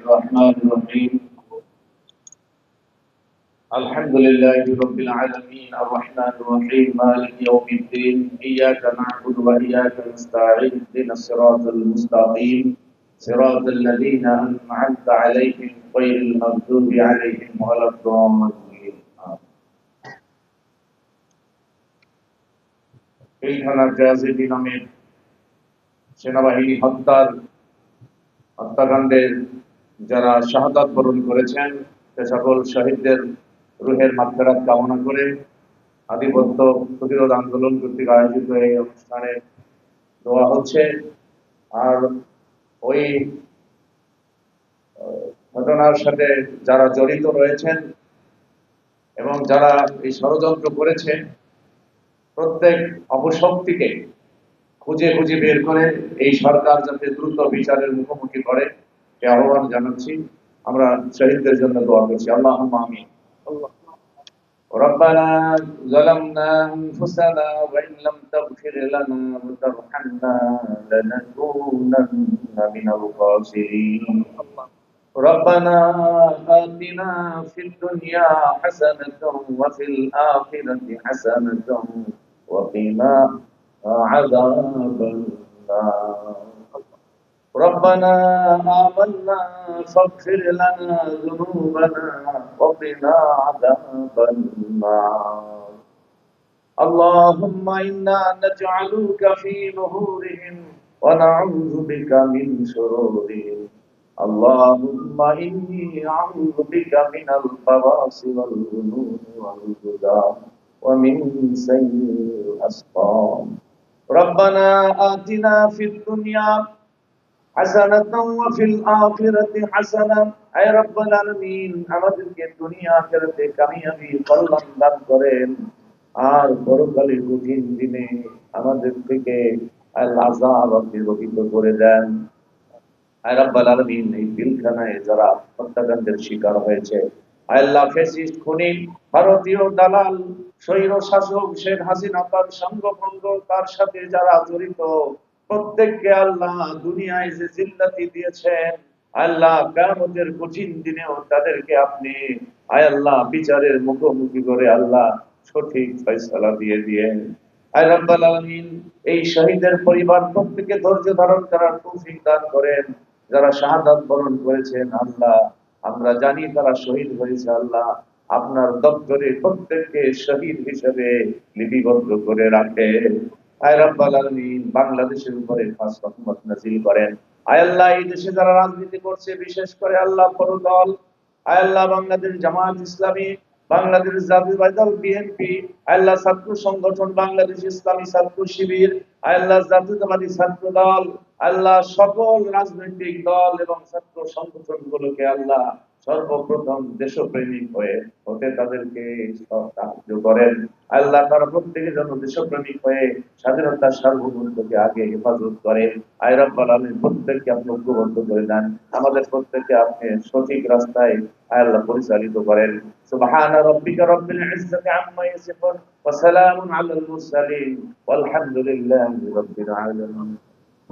الرحمن الرحيم الحمد لله رب العالمين الرحمن الرحيم مالك يوم الدين إياك نعبد وإياك نستعين اهدنا الصراط المستقيم صراط الذين أنعمت عليهم غير المغضوب عليهم ولا الضالين এই থানার জাজিদি নামের সেনাবাহিনী হত্যাকাণ্ডের যারা শাহাদাত বরণ করেছেন সে সকল শহীদদের রুহের মাগফিরাত কামনা করে আধিপত্য প্রতিরোধ আন্দোলন কর্তৃক আয়োজিত এই অনুষ্ঠানে দোয়া হচ্ছে। আর ওই ঘটনার সাথে যারা জড়িত রয়েছেন এবং যারা এই ষড়যন্ত্র করেছে প্রত্যেক অপশক্তিকে খুঁজে খুঁজে বের করে এই সরকার যাতে দ্রুত বিচারের মুখোমুখি করে সে আহ্বান জানাচ্ছি। আমরা শহীদদের জন্য দোয়া করছি। আল্লাহুম্মা আমিন। ربنا ظلمنا أنفسنا وإن لم تغفر لنا وترحمنا لنكونن من الخاسرين ربنا آتنا في الدنيا حسنة وفي الآخرة حسنة وقنا عذاب النار ربنا آمنا فاغفر لنا ذنوبنا وقنا عذاب النار اللهم إنا نجعلك في نحورهم ونعوذ بك من شرورهم اللهم إني أعوذ بك من البراس والجنون والجذام ومن سيء الأسقام ربنا آتنا في الدنيا حسنة وفي الآخرة حسنة أي رب العالمين আমাদেরকে দুনিয়া আখিরাতে কামিয়াবি কল্যাণ দান করেন আর পরকালের কঠিন দিনে আমাদের থেকে আযাব আপনি রহিত করে দেন। আয় রাব্বুল আলামিন এই পিলখানায় যারা হত্যাকাণ্ডের শিকার হয়েছে আল্লাহ ফ্যাসিস্ট খুনি ভারতীয় দালাল স্বৈর শাসক শেখ হাসিনা তার সঙ্গভঙ্গ তার সাথে যারা জড়িত প্রত্যেককে আল্লাহ দুনিয়ায় যে জিল্লাতি দিয়েছেন আল্লাহ কিয়ামতের কঠিন দিনেও তাদেরকে আপনি আয় আল্লাহ বিচারের মুখোমুখি করে আল্লাহ সঠিক ফয়সালা দিয়ে দিয়েন। আয় রাব্বুল আলামিন এই শহীদের পরিবার প্রত্যেককে ধৈর্য ধারণ করার তৌফিক দান করেন। যারা শাহাদাত বরণ করেছেন আল্লাহ আমরা জানি তারা শহীদ হয়েছে আল্লাহ আপনার দপ্তরে প্রত্যেককে শহীদ হিসেবে লিপিবদ্ধ করে রাখেন। আয় রাব্বুল আলামিন বাংলাদেশের উপরে খাস রহমত নাযিল করেন। আয় আল্লাহ এই দেশে যারা রাজনীতি করছে বিশেষ করে আল্লাহ বড় দল আয় আল্লাহ বাংলাদেশ জামায়াত ইসলামী বাংলাদেশ জাতীয়তাবাদী দল বিএনপি আল্লাহ ছাত্র সংগঠন বাংলাদেশ ইসলামী ছাত্র শিবির আল্লাহ জাতীয়তাবাদী ছাত্র দল আল্লাহ সকল রাজনৈতিক দল এবং ছাত্র সংগঠনগুলোকে আল্লাহ সর্বপ্রথম দেশপ্রেমিক হতে তাদেরকে সাহায্য করেন। আল্লাহ তারা প্রত্যেকের জন্য দেশপ্রেমিক হয়ে স্বাধীনতার সার্বভৌমত্বকে আগে হেফাজত করে। আয় রাব্বুল আলামিন প্রত্যেককে আপনি ঐক্যবদ্ধ করে দেন আমাদের প্রত্যেককে আপনি সঠিক রাস্তায় আয় আল্লাহ পরিচালিত করেন। সুবহানা রাব্বিকা রাব্বিল ইজ্জাতি আম্মা ইয়াসিফুন ওয়া সালামুন আলাল মুরসালিন ওয়ালহামদুলিল্লাহি রাব্বিল আলামিন।